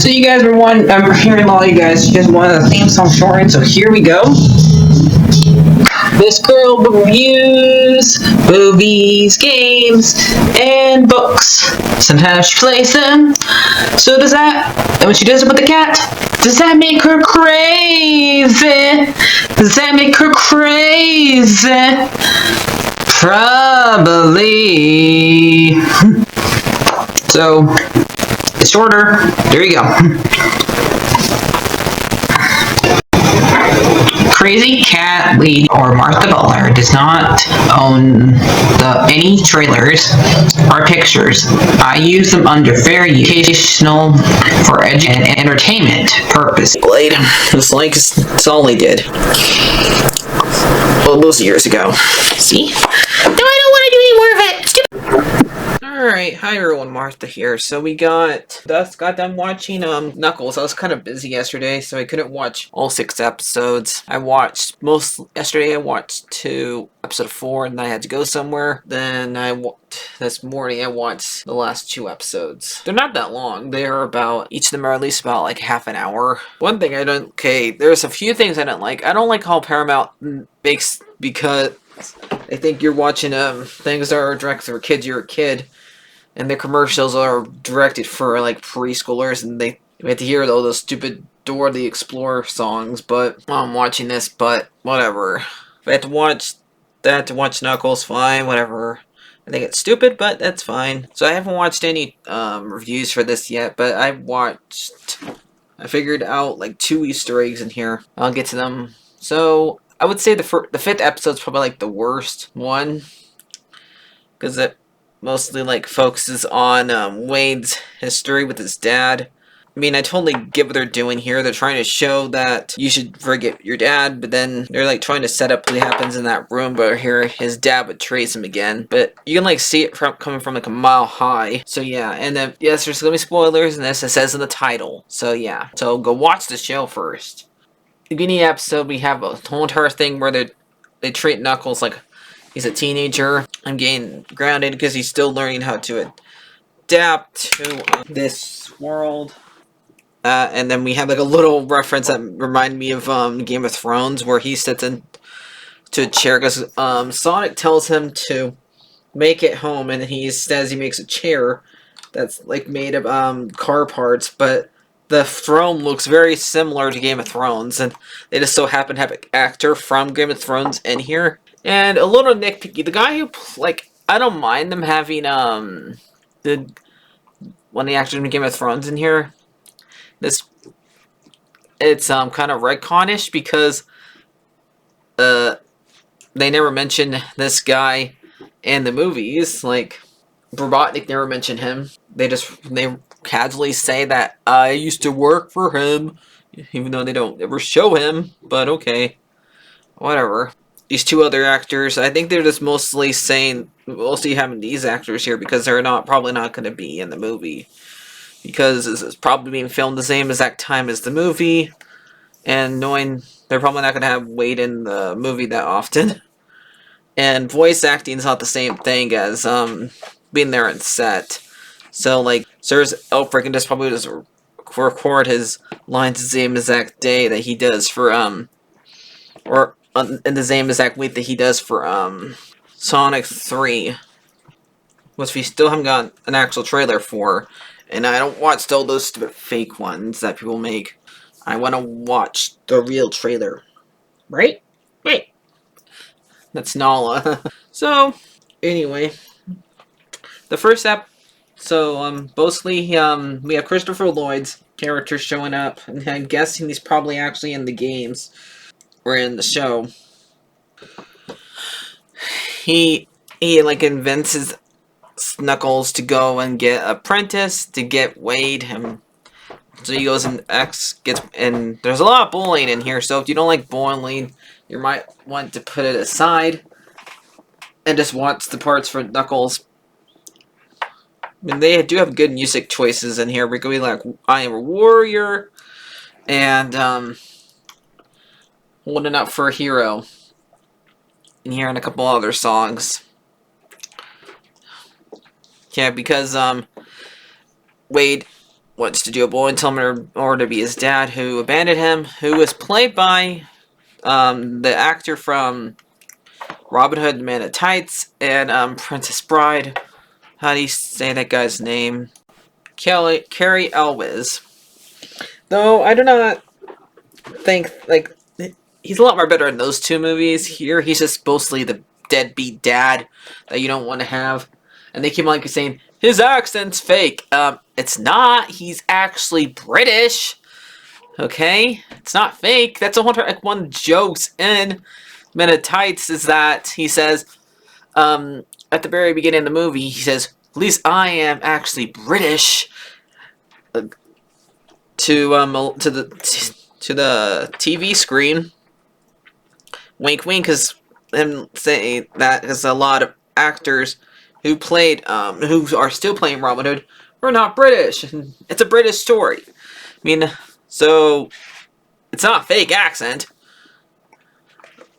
So you guys were I'm hearing a lot of you guys wanted a theme song shortened, so here we go. This girl reviews movies, games, and books. Sometimes she plays them. So does that, and when she does it with the cat, does that make her crazy? Does that make her crazy? Probably. So, it's shorter. There you go. Crazycatlady or Martha Butler does not own any trailers or pictures. I use them under fair educational for and entertainment purpose. Blade, it's like it's all they did. Well, those years ago. See? No, I don't want to do any more of it. Alright, hi everyone, Martha here. So we got done watching Knuckles. I was kind of busy yesterday, so I couldn't watch all 6 episodes. Yesterday I watched episode 4, and then I had to go somewhere. Then this morning I watched the last 2 episodes. They're not that long. Each of them are at least about like half an hour. One thing there's a few things I don't like. I don't like how Paramount makes, because I think you're watching things that are directed for kids. You're a kid, and their commercials are directed for like preschoolers, and we have to hear all those stupid Dora the Explorer songs. But I'm watching this, but whatever. If I have to watch Knuckles, fine, whatever. I think it's stupid, but that's fine. So I haven't watched any reviews for this yet, but I figured out like 2 Easter eggs in here. I'll get to them. So I would say the 5th episode's probably like the worst one, because it mostly like focuses on Wade's history with his dad. I mean, I totally get what they're doing here. They're trying to show that you should forget your dad, but then they're like trying to set up what happens in that room, but here his dad would trace him again. But you can like see it coming from like a mile high. So yeah, and then yes, there's gonna be spoilers in this. It says in the title. So yeah, so go watch the show first. Beginning episode, we have a whole entire thing where they treat Knuckles like he's a teenager. I'm getting grounded because he's still learning how to adapt to this world. And then we have like a little reference that reminded me of Game of Thrones, where he sits into a chair because Sonic tells him to make it home, and he says he makes a chair that's like made of car parts, but the throne looks very similar to Game of Thrones, and they just so happen to have an actor from Game of Thrones in here. And a little nitpicky, the guy who, I don't mind them having, one of the actors in Game of Thrones in here. It's, kind of retconish, because, they never mention this guy in the movies. Like, Robotnik never mentioned him. They casually say that I used to work for him, even though they don't ever show him, but okay. Whatever. These 2 other actors, I think they're just mostly having these actors here because they're probably not going to be in the movie. Because this is probably being filmed the same exact time as the movie, and knowing they're probably not going to have Wade in the movie that often. And voice acting is not the same thing as being there on set. So like, Sir Elfric can probably just record his lines the same exact day that he does for or in the same exact week that he does for Sonic 3, which we still haven't got an actual trailer for, and I don't watch all those stupid fake ones that people make. I want to watch the real trailer, right? Wait, that's Nala. So anyway, the first so mostly we have Christopher Lloyd's character showing up, and I'm guessing he's probably actually in the games or in the show. He like convinces Knuckles to go and get Apprentice to get Wade, and so he goes and and there's a lot of bullying in here, so if you don't like bullying, you might want to put it aside and just watch the parts for Knuckles. I mean, they do have good music choices in here. We're going to be like I Am a Warrior and Holding Up for a Hero in here, and a couple other songs. Yeah, because Wade wants to do a boy and tell him in order to be his dad, who abandoned him, who was played by the actor from Robin Hood, Man in Tights, and Princess Bride. How do you say that guy's name? Carrie Elwes. Though I do not think, like, he's a lot more better in those two movies. Here, he's just mostly the deadbeat dad that you don't want to have. And they keep on like saying, his accent's fake. It's not. He's actually British. Okay? It's not fake. That's one of the jokes in Men in Tights is that he says, at the very beginning of the movie, he says, at least I am actually British. To the TV screen. Wink, wink, because him saying that because a lot of actors who played, who are still playing Robin Hood, are not British. It's a British story. I mean, so it's not a fake accent.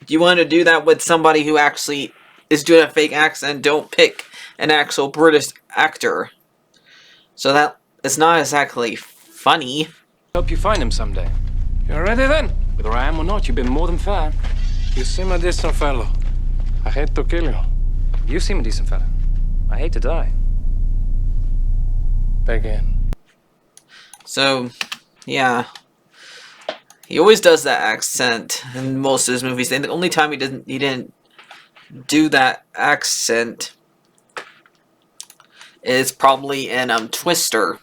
Do you want to do that with somebody who actually is doing a fake accent? Don't pick an actual British actor. So that it's not exactly funny. Hope you find him someday. You're ready then? Whether I am or not, you've been more than fair. You seem a decent fellow. I hate to kill you. You seem a decent fellow. I hate to die. Begin. So, yeah. He always does that accent in most of his movies. And the only time he didn't do that accent is probably in Twister.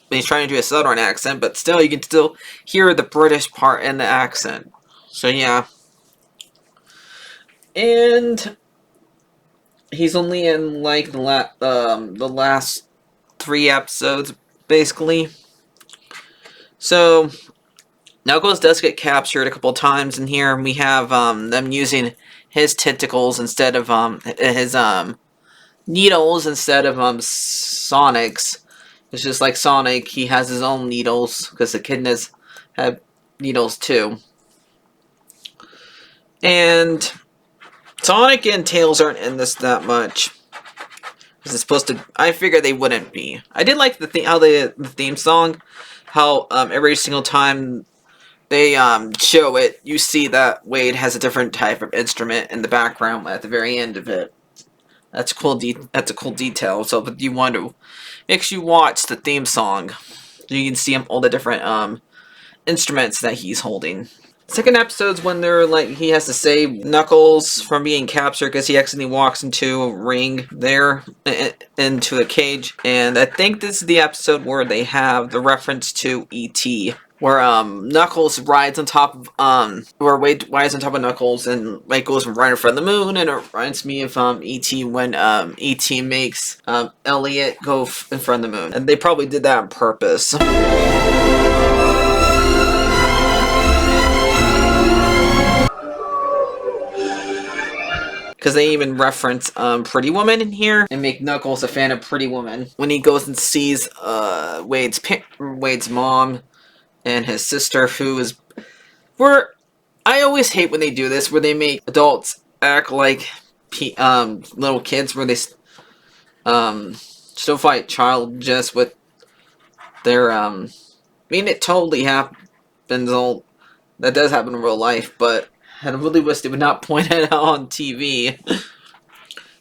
He's trying to do a southern accent, but still, you can still hear the British part in the accent. So yeah. And he's only in like the last 3 episodes, basically. So Knuckles does get captured a couple times in here. We have them using his tentacles instead of his needles instead of Sonic's. It's just like Sonic, he has his own needles, because the echidnas have needles too. And Sonic and Tails aren't in this that much. Because it's supposed to... I figured they wouldn't be. I did like the theme song. How every single time they show it, you see that Wade has a different type of instrument in the background at the very end of it. That's a cool detail. So if you want to... make sure you watch the theme song. You can see all the different instruments that he's holding. Second episode's when they're like he has to save Knuckles from being captured because he accidentally walks into a ring there, into a cage. And I think this is the episode where they have the reference to E.T. Where Knuckles rides on top of where Wade rides on top of Knuckles and Wade goes right in front of the moon, and it reminds me of E.T. when E.T. makes Elliot go in front of the moon, and they probably did that on purpose. Because they even reference Pretty Woman in here and make Knuckles a fan of Pretty Woman when he goes and sees Wade's mom and his sister, who is... I always hate when they do this, where they make adults act like little kids, where they still fight childish with their... I mean, it totally happens. That does happen in real life, but I really wish they would not point it out on TV.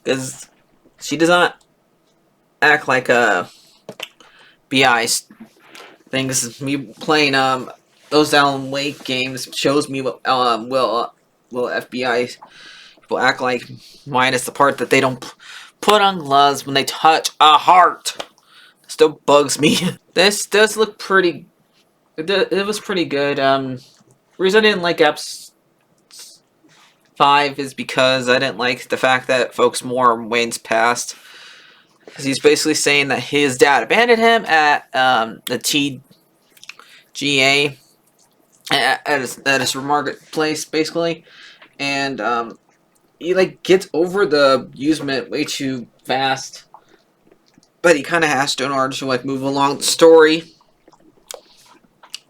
Because she does not act like a BI things. Me playing those Alan Wake games shows me what will FBI people act like, minus the part that they don't put on gloves when they touch a heart. It still bugs me. This does look pretty... It was pretty good. The reason I didn't like episode 5 is because I didn't like the fact that folks more Wayne's past. Because he's basically saying that his dad abandoned him at the TGA at his marketplace, basically, and he like gets over the abusement way too fast. But he kind of has to in order to like move along the story.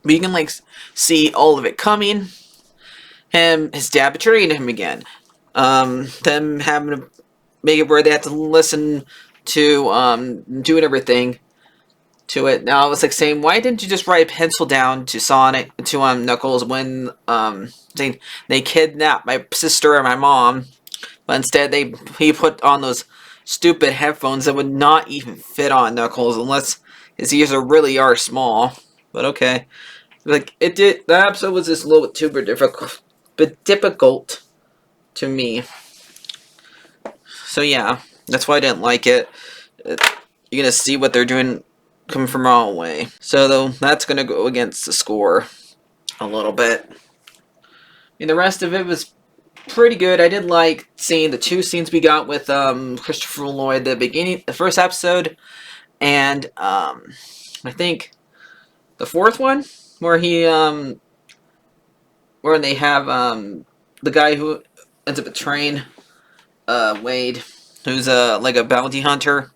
But you can like see all of it coming. His dad betraying him again. Them having to make it where they have to listen to doing everything to it. Now I was like saying, why didn't you just write a pencil down to Knuckles when they kidnapped my sister and my mom, but instead he put on those stupid headphones that would not even fit on Knuckles unless his ears really are small. But okay, like that episode was just a little bit too difficult to me. So yeah, that's why I didn't like it. You're gonna see what they're doing coming from all the way. So though that's gonna go against the score a little bit. I mean, the rest of it was pretty good. I did like seeing the two scenes we got with Christopher Lloyd, the first episode, and I think the fourth one where where they have the guy who ends up betraying Wade, who's like a bounty hunter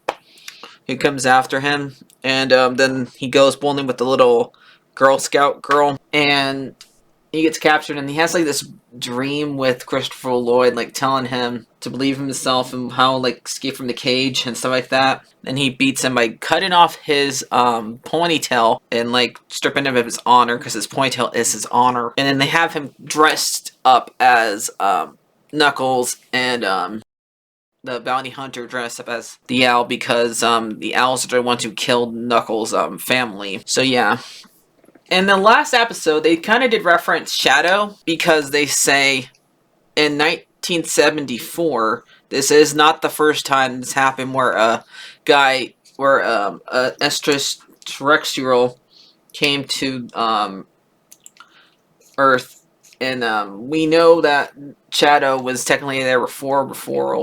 who comes after him, and then he goes bowling with the little Girl Scout girl, and he gets captured, and he has like this dream with Christopher Lloyd, like telling him to believe in himself and how like escape from the cage and stuff like that. And he beats him by cutting off his ponytail and like stripping him of his honor, because his ponytail is his honor. And then they have him dressed up as Knuckles, and the bounty hunter dressed up as the owl, because the owls are the ones who killed Knuckles' family. So yeah. In the last episode, they kind of did reference Shadow, because they say in 1974, this is not the first time this happened where a extraterrestrial came to Earth, and we know that Shadow was technically there were all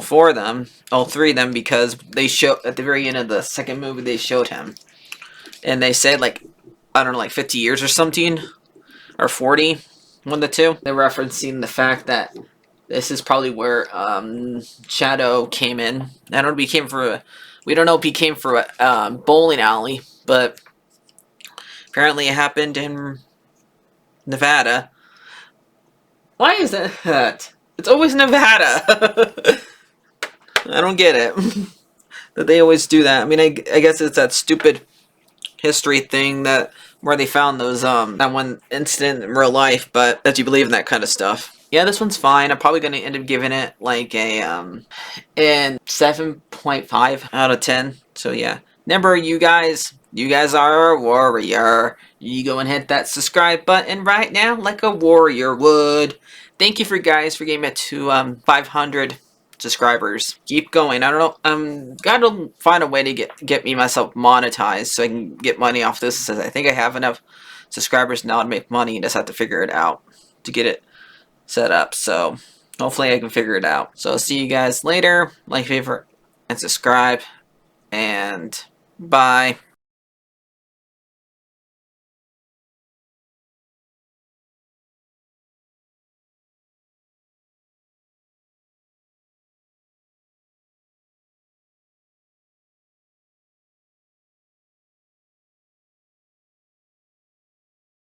four of them, all three of them, because they show at the very end of the second movie they showed him. And they said, like, I don't know, like 50 years or something, or 40, one of the two. They're referencing the fact that this is probably where Shadow came in. I don't know if he came for we don't know if he came for a bowling alley, but apparently it happened in Nevada. Why is that? It's always Nevada. I don't get it. That they always do that. I mean, I guess it's that stupid history thing that where they found those that one incident in real life, but that you believe in that kind of stuff. Yeah, this one's fine. I'm probably gonna end up giving it like a in 7.5 out of 10. So yeah. Remember, you guys are a warrior. You go and hit that subscribe button right now like a warrior would. Thank you for getting it to 500 subscribers. Keep going. I don't know. Gotta find a way to get me myself monetized so I can get money off this. I think I have enough subscribers now to make money. Just have to figure it out to get it set up. So hopefully I can figure it out. So I'll see you guys later. Like, favorite, and subscribe. And bye.